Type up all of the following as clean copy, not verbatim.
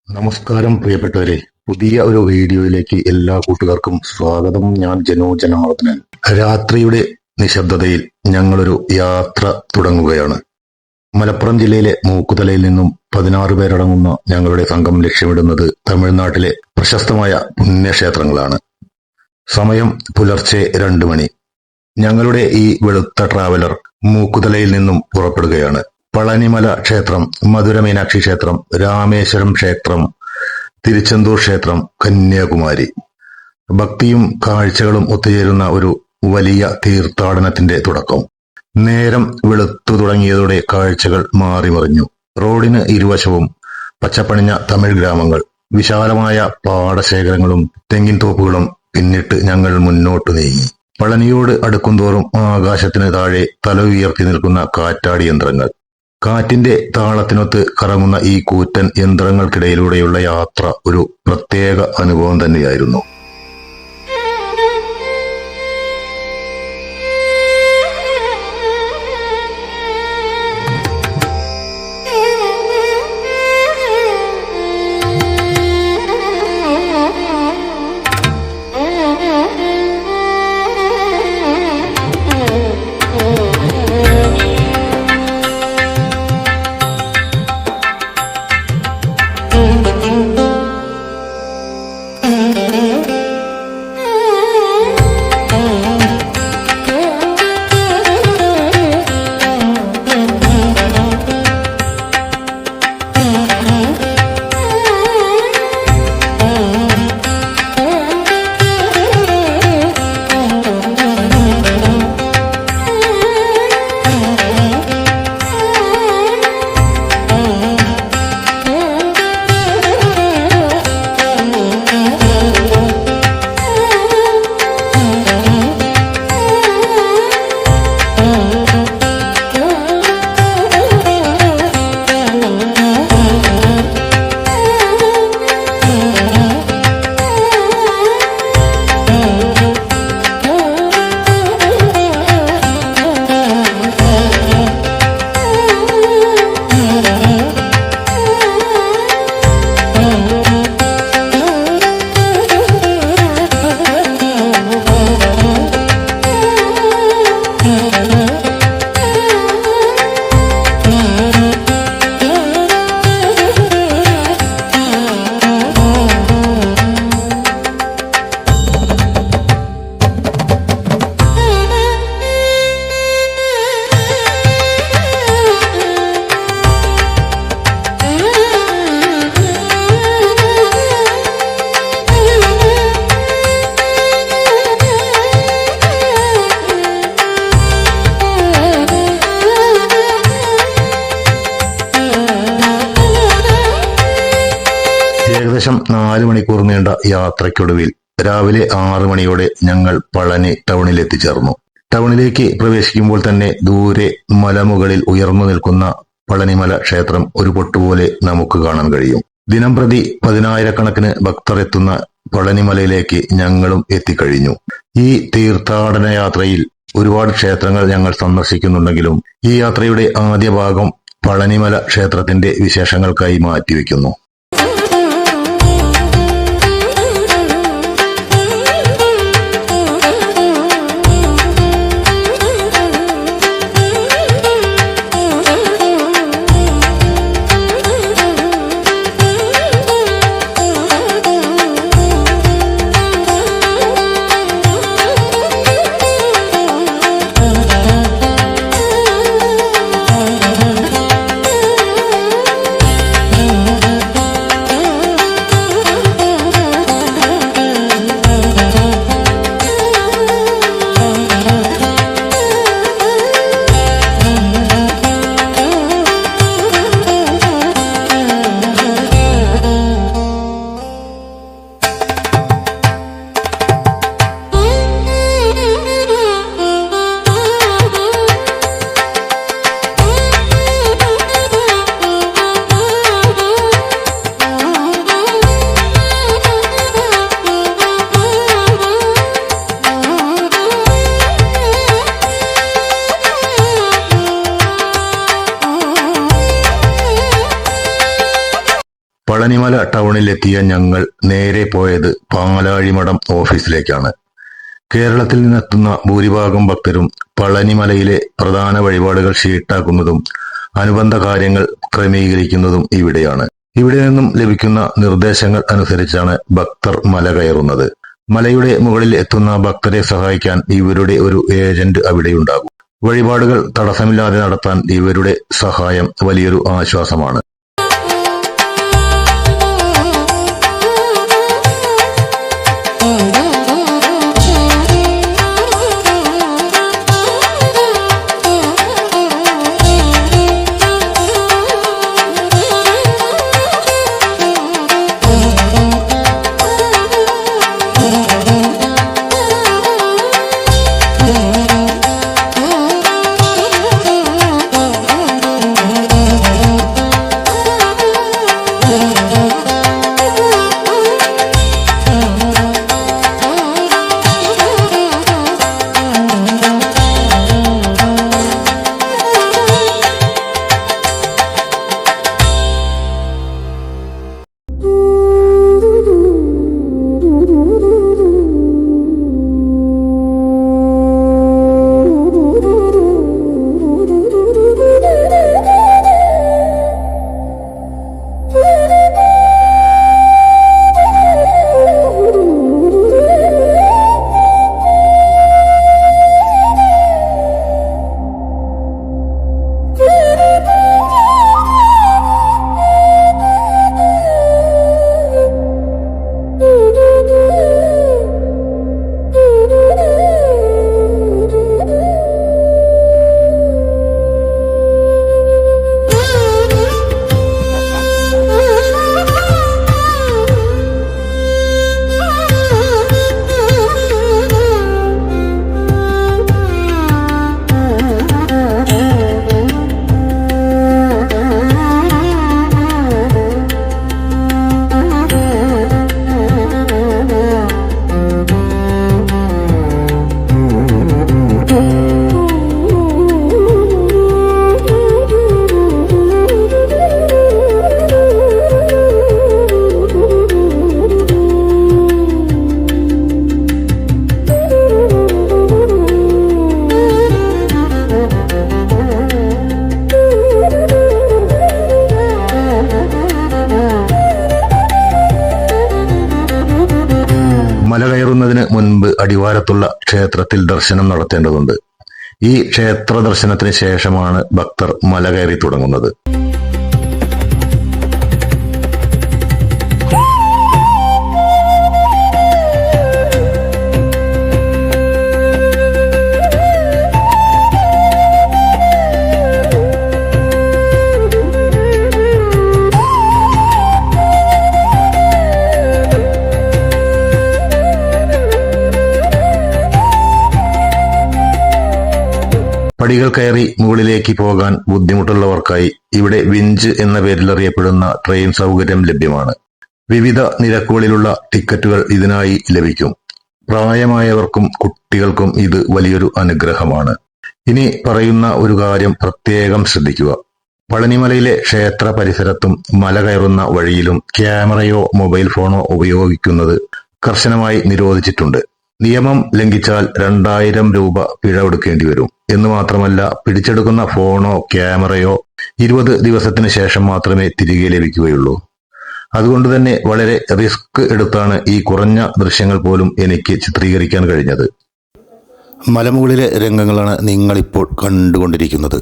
നമസ്കാരം പ്രിയപ്പെട്ടവരെ, പുതിയ ഒരു വീഡിയോയിലേക്ക് എല്ലാ കൂട്ടുകാർക്കും സ്വാഗതം. ഞാൻ ജനോ ജനാർദ്ദനൻ. രാത്രിയുടെ നിശബ്ദതയിൽ ഞങ്ങളൊരു യാത്ര തുടങ്ങുകയാണ്. മലപ്പുറം ജില്ലയിലെ മൂക്കുതലയിൽ നിന്നും 16 പേരടങ്ങുന്ന ഞങ്ങളുടെ സംഘം ലക്ഷ്യമിടുന്നത് തമിഴ്നാട്ടിലെ പ്രശസ്തമായ പുണ്യക്ഷേത്രങ്ങളാണ്. സമയം പുലർച്ചെ 2 മണി. ഞങ്ങളുടെ ഈ വെളുത്ത ട്രാവലർ മൂക്കുതലയിൽ നിന്നും പുറപ്പെടുകയാണ്. പളനിമല ക്ഷേത്രം, മധുര മീനാക്ഷി ക്ഷേത്രം, രാമേശ്വരം ക്ഷേത്രം, തിരുച്ചെന്തൂർ ക്ഷേത്രം, കന്യാകുമാരി. ഭക്തിയും കാഴ്ചകളും ഒത്തുചേരുന്ന ഒരു വലിയ തീർത്ഥാടനത്തിന്റെ തുടക്കം. നേരം വെളുത്തു തുടങ്ങിയതോടെ കാഴ്ചകൾ മാറിമറിഞ്ഞു. റോഡിന് ഇരുവശവും പച്ചപ്പണിഞ്ഞ തമിഴ് ഗ്രാമങ്ങൾ, വിശാലമായ പാടശേഖരങ്ങളും തെങ്ങിൻ തോപ്പുകളും പിന്നിട്ട് ഞങ്ങൾ മുന്നോട്ട് നീങ്ങി. പളനിയോട് അടുക്കുംതോറും ആകാശത്തിന് താഴെ തല ഉയർത്തി നിൽക്കുന്ന കാറ്റാടി യന്ത്രങ്ങൾ. കാറ്റിന്റെ താളത്തിനൊത്ത് കറങ്ങുന്ന ഈ കൂറ്റൻ യന്ത്രങ്ങൾക്കിടയിലൂടെയുള്ള യാത്ര ഒരു പ്രത്യേക അനുഭവം തന്നെയായിരുന്നു. ഏകദേശം 4 മണിക്കൂർ നീണ്ട യാത്രയ്ക്കൊടുവിൽ രാവിലെ 6 മണിയോടെ ഞങ്ങൾ പളനി ടൗണിൽ എത്തിച്ചേർന്നു. ടൗണിലേക്ക് പ്രവേശിക്കുമ്പോൾ തന്നെ ദൂരെ മലമുകളിൽ ഉയർന്നു നിൽക്കുന്ന പളനിമല ക്ഷേത്രം ഒരു പൊട്ടുപോലെ നമുക്ക് കാണാൻ കഴിയും. ദിനംപ്രതി 10,000-കണക്കിന് ഭക്തർ എത്തുന്ന പളനിമലയിലേക്ക് ഞങ്ങളും എത്തിക്കഴിഞ്ഞു. ഈ തീർത്ഥാടന യാത്രയിൽ ഒരുപാട് ക്ഷേത്രങ്ങൾ ഞങ്ങൾ സന്ദർശിക്കുന്നുണ്ടെങ്കിലും ഈ യാത്രയുടെ ആദ്യ ഭാഗം പളനിമല ക്ഷേത്രത്തിന്റെ വിശേഷങ്ങൾക്കായി മാറ്റിവെക്കുന്നു. പളനിമല ടൗണിലെത്തിയ ഞങ്ങൾ നേരെ പോയത് പാലാഴിമഠം ഓഫീസിലേക്കാണ്. കേരളത്തിൽ നിന്നെത്തുന്ന ഭൂരിഭാഗം ഭക്തരും പളനിമലയിലെ പ്രധാന വഴിപാടുകൾ ഷീട്ടാക്കുന്നതും അനുബന്ധ കാര്യങ്ങൾ ക്രമീകരിക്കുന്നതും ഇവിടെയാണ്. ഇവിടെ നിന്നും ലഭിക്കുന്ന നിർദ്ദേശങ്ങൾ അനുസരിച്ചാണ് ഭക്തർ മല കയറുന്നത്. മലയുടെ മുകളിൽ എത്തുന്ന ഭക്തരെ സഹായിക്കാൻ ഇവരുടെ ഒരു ഏജന്റ് അവിടെയുണ്ടാകും. വഴിപാടുകൾ തടസ്സമില്ലാതെ നടത്താൻ ഇവരുടെ സഹായം വലിയൊരു ആശ്വാസമാണ്. മല കയറുന്നതിന് മുൻപ് അടിവാരത്തുള്ള ക്ഷേത്രത്തിൽ ദർശനം നടത്തേണ്ടതുണ്ട്. ഈ ക്ഷേത്ര ദർശനത്തിന് ശേഷമാണ് ഭക്തർ മല കയറി തുടങ്ങുന്നത്. പടികൾ കയറി മുകളിലേക്ക് പോകാൻ ബുദ്ധിമുട്ടുള്ളവർക്കായി ഇവിടെ വിഞ്ച് എന്ന പേരിൽ അറിയപ്പെടുന്ന ട്രെയിൻ സൗകര്യം ലഭ്യമാണ്. വിവിധ നിരക്കുകളിലുള്ള ടിക്കറ്റുകൾ ഇതിനായി ലഭിക്കും. പ്രായമായവർക്കും കുട്ടികൾക്കും ഇത് വലിയൊരു അനുഗ്രഹമാണ്. ഇനി പറയുന്ന ഒരു കാര്യം പ്രത്യേകം ശ്രദ്ധിക്കുക. പളനിമലയിലെ ക്ഷേത്ര പരിസരത്തും മല കയറുന്ന വഴിയിലും ക്യാമറയോ മൊബൈൽ ഫോണോ ഉപയോഗിക്കുന്നത് കർശനമായി നിരോധിച്ചിട്ടുണ്ട്. നിയമം ലംഘിച്ചാൽ 2000 രൂപ പിഴ ഒടുക്കേണ്ടി വരും. എന്ന് മാത്രമല്ല, പിടിച്ചെടുക്കുന്ന ഫോണോ ക്യാമറയോ 20 ദിവസത്തിന് ശേഷം മാത്രമേ തിരികെ ലഭിക്കുകയുള്ളൂ. അതുകൊണ്ട് തന്നെ വളരെ റിസ്ക് എടുത്താണ് ഈ കുറഞ്ഞ ദൃശ്യങ്ങൾ പോലും എനിക്ക് ചിത്രീകരിക്കാൻ കഴിഞ്ഞത്. മലമുകളിലെ രംഗങ്ങളാണ് നിങ്ങളിപ്പോൾ കണ്ടുകൊണ്ടിരിക്കുന്നത്.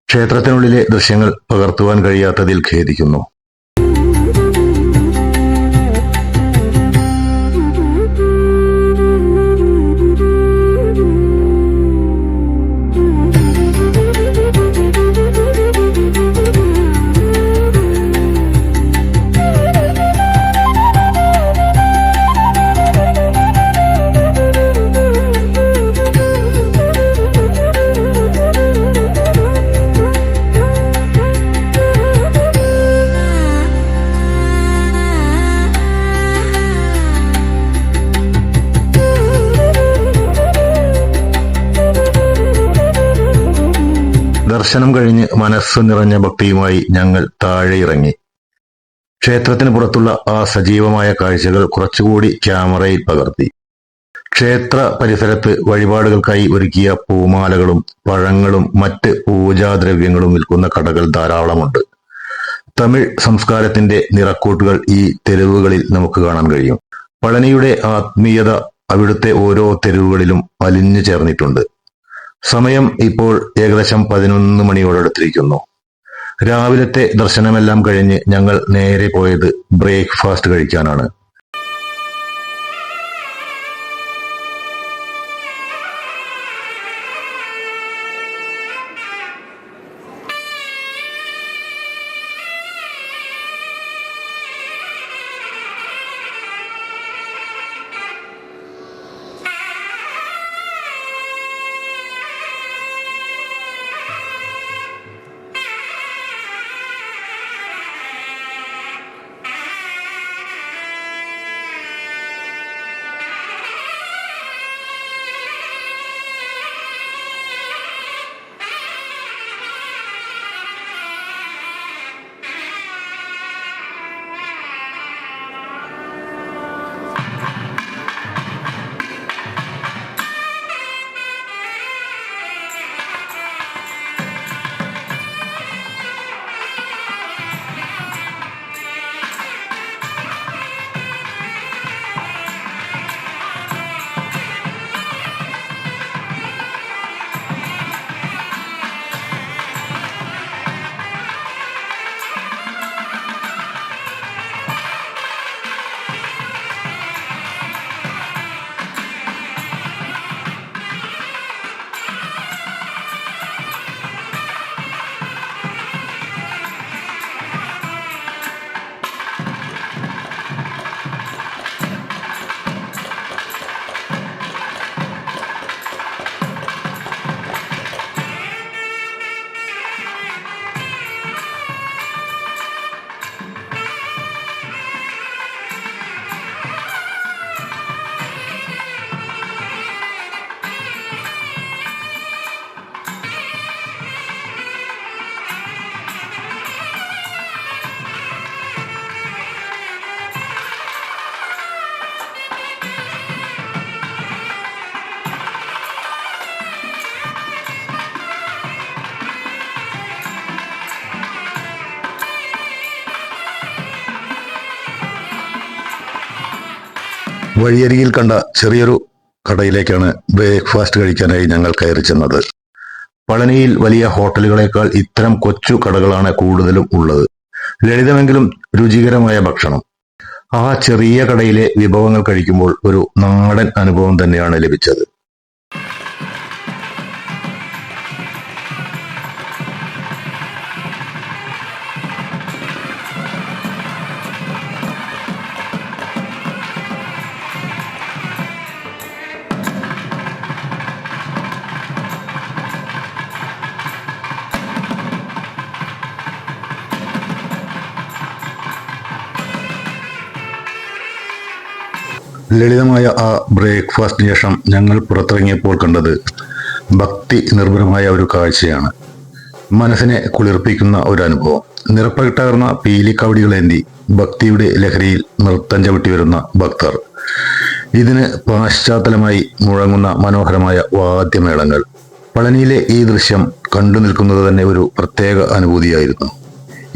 ക്ഷേത്രത്തിനുള്ളിലെ ദൃശ്യങ്ങൾ പകർത്തുവാൻ കഴിയാത്തതിൽ ഖേദിക്കുന്നു. ദർശനം കഴിഞ്ഞ് മനസ്സ് നിറഞ്ഞ ഭക്തിയുമായി ഞങ്ങൾ താഴെ ഇറങ്ങി. ക്ഷേത്രത്തിന് പുറത്തുള്ള ആ സജീവമായ കാഴ്ചകൾ കുറച്ചുകൂടി ക്യാമറയിൽ പകർത്തി. ക്ഷേത്ര പരിസരത്ത് വഴിപാടുകൾക്കായി ഒരുക്കിയ പൂമാലകളും പഴങ്ങളും മറ്റ് പൂജാദ്രവ്യങ്ങളും വിൽക്കുന്ന കടകൾ ധാരാളമുണ്ട്. തമിഴ് സംസ്കാരത്തിന്റെ നിറക്കൂട്ടുകൾ ഈ തെരുവുകളിൽ നമുക്ക് കാണാൻ കഴിയും. പളനിയുടെ ആത്മീയത അവിടുത്തെ ഓരോ തെരുവുകളിലും അലിഞ്ഞു ചേർന്നിട്ടുണ്ട്. സമയം ഇപ്പോൾ ഏകദേശം 11 മണിയോടടുത്തിരിക്കുന്നു. രാവിലത്തെ ദർശനമെല്ലാം കഴിഞ്ഞ് ഞങ്ങൾ നേരെ പോയത് ബ്രേക്ക്ഫാസ്റ്റ് കഴിക്കാനാണ്. വഴിയരികിൽ കണ്ട ചെറിയൊരു കടയിലേക്കാണ് ബ്രേക്ക്ഫാസ്റ്റ് കഴിക്കാനായി ഞങ്ങൾ കയറി ചെന്നത്. പളനിയിൽ വലിയ ഹോട്ടലുകളേക്കാൾ ഇത്തരം കൊച്ചു കടകളാണ് കൂടുതലും ഉള്ളത്. ലളിതമെങ്കിലും രുചികരമായ ഭക്ഷണം. ആ ചെറിയ കടയിലെ വിഭവങ്ങൾ കഴിക്കുമ്പോൾ ഒരു നാടൻ അനുഭവം തന്നെയാണ് ലഭിച്ചത്. ലളിതമായ ആ ബ്രേക്ക്ഫാസ്റ്റിന് ശേഷം ഞങ്ങൾ പുറത്തിറങ്ങിയപ്പോൾ കണ്ടത് ഭക്തി നിർഭരമായ ഒരു കാഴ്ചയാണ്. മനസ്സിനെ കുളിർപ്പിക്കുന്ന ഒരു അനുഭവം. നിറപ്പകിട്ടാർന്ന പീലിക്കവടികളേന്തി ഭക്തിയുടെ ലഹരിയിൽ നൃത്തം ചവിട്ടി വരുന്ന ഭക്തർ. ഇതിന് പാശ്ചാത്തലമായി മുഴങ്ങുന്ന മനോഹരമായ വാദ്യമേളങ്ങൾ. പളനിയിലെ ഈ ദൃശ്യം കണ്ടു നിൽക്കുന്നത് തന്നെ ഒരു പ്രത്യേക അനുഭൂതിയായിരുന്നു.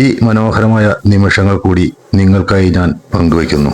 ഈ മനോഹരമായ നിമിഷങ്ങൾ കൂടി നിങ്ങൾക്കായി ഞാൻ പങ്കുവയ്ക്കുന്നു.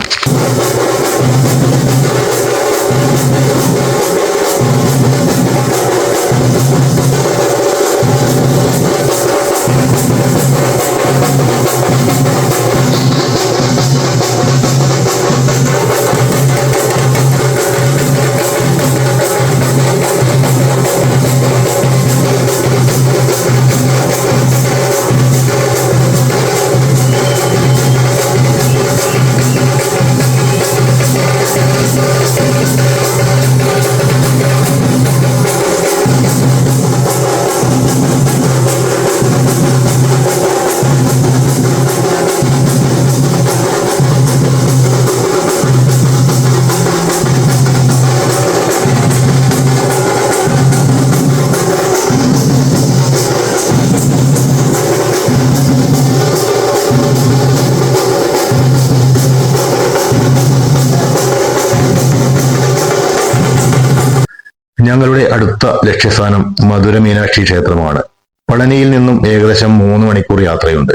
ഞങ്ങളുടെ അടുത്ത ലക്ഷ്യസ്ഥാനം മധുര മീനാക്ഷി ക്ഷേത്രമാണ്. പളനിയിൽ നിന്നും ഏകദേശം 3 മണിക്കൂർ യാത്രയുണ്ട്.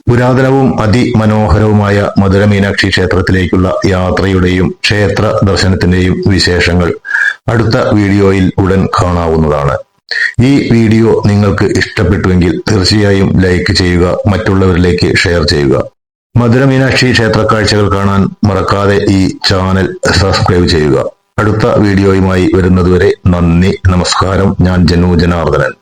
പുരാതനവും അതിമനോഹരവുമായ മധുര മീനാക്ഷി ക്ഷേത്രത്തിലേക്കുള്ള യാത്രയുടെയും ക്ഷേത്ര ദർശനത്തിന്റെയും വിശേഷങ്ങൾ അടുത്ത വീഡിയോയിൽ ഉടൻ കാണാവുന്നതാണ്. ഈ വീഡിയോ നിങ്ങൾക്ക് ഇഷ്ടപ്പെട്ടുവെങ്കിൽ തീർച്ചയായും ലൈക്ക് ചെയ്യുക, മറ്റുള്ളവരിലേക്ക് ഷെയർ ചെയ്യുക. മധുര മീനാക്ഷി ക്ഷേത്ര കാഴ്ചകൾ കാണാൻ മറക്കാതെ ഈ ചാനൽ സബ്സ്ക്രൈബ് ചെയ്യുക. അടുത്ത വീഡിയോയുമായി വരുന്നതുവരെ നന്ദി, നമസ്കാരം. ഞാൻ ജനു ജനാർദ്ദനൻ.